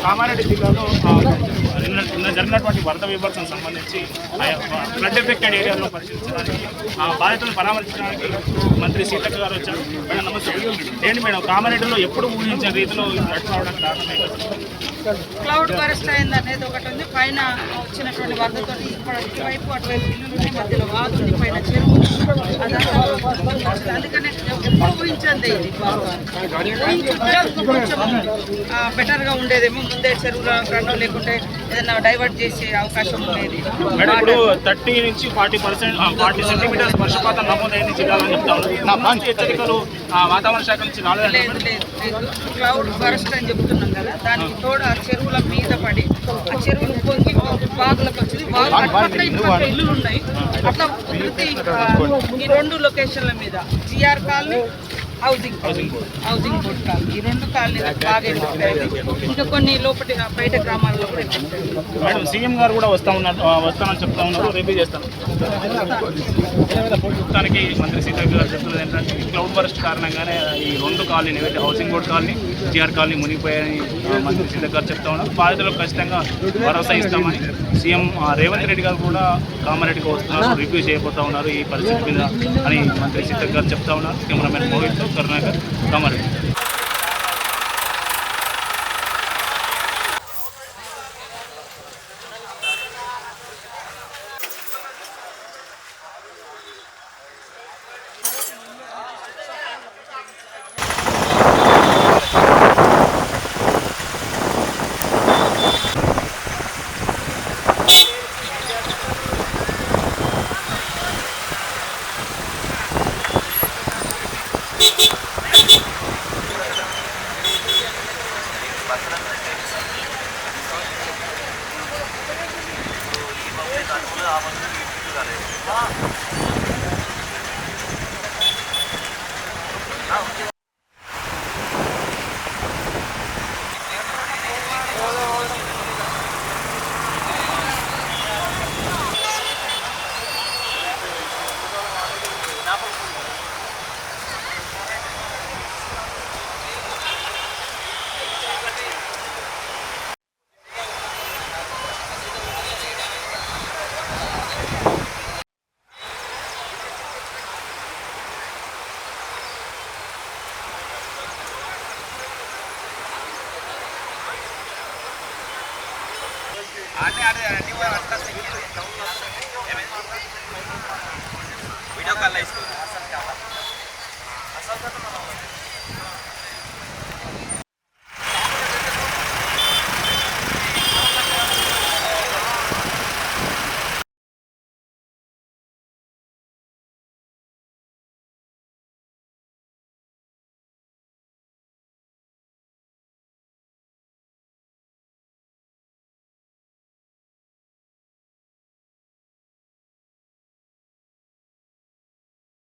కామారెడ్డి జిల్లాలో నిన్న జరిగినటువంటి వరద విభాగం సంబంధించి ఫ్లడ్ ఎఫెక్టెడ్ ఏరియాలో పరిశీలించడానికి బాధితులను పరామర్శించడానికి మంత్రి సీతక్క గారు వచ్చారు. మేడం నమస్తే. ఏంటి మేడం, కామారెడ్డిలో ఎప్పుడు ఊహించిన రీతిలో ఫ్లడ్ రావడానికి కారణం క్లౌడ్ బరస్ట్ అయింది అనేది ఒకటి ఉంది. పైన వచ్చినటువంటి వరదతో ఇటువైపు అటువైపు ఇల్లులు మధ్యలో వాగుంది, పైన చెరువు, అందుకనే ఎప్పుడు ఊహించండి ఇది కొంచెం బెటర్గా ఉండేదేమో. ముందే చెరువులో రెండో లేకుంటే ఏదైనా డైవర్ట్ చేసే అవకాశం ఉండేది. ఇప్పుడు 30 నుంచి 40 సెంటీమీటర్స్ వర్షపాతం నమోదైన జిల్లాలని చెప్తాను. హెచ్చరికలు వాతావరణ శాఖ నుంచి లేదు. క్లౌడ్ బరస్ట్ అని చెప్తున్నాం కదా, దానికి తోడు ఆ చెరువుల మీద పడి ఆ చెరువులు పొంగి వాగులకు వచ్చింది. వాగు ఇల్లులు ఉన్నాయి. అట్లా ప్రతి ఈ 2 లొకేషన్ల మీద GR colony, housing board colony, ఈ 2 కాలనీ బాగా ఇంకా కొన్ని లోపటి బయట గ్రామాల్లో కూడా మేడం సీఎం గారు కూడా వస్తానని చెప్తా ఉన్నారు, రివ్యూ చేస్తాను. మొత్తానికి మంత్రి సీతక్క గారు చెప్తున్నది ఏంటంటే క్లౌడ్ బరస్ట్ కారణంగానే ఈ 2 కాలనీ ఏవైతే housing board colony, GR colony మునిగిపోయాయని మంత్రి సీతక్క గారు చెప్తా ఉన్నారు. బాధితులకు ఖచ్చితంగా భరోసా ఇస్తామని సీఎం రేవంత్ రెడ్డి గారు కూడా కామారెడ్డికి వస్తున్నారు, రివ్యూ చేయబోతా ఉన్నారు ఈ పరిస్థితి మీద అని మంత్రి సీతక్క గారు చెప్తా ఉన్నారు. Cameraman Mohit, Karunakar, Kamareddy. Video call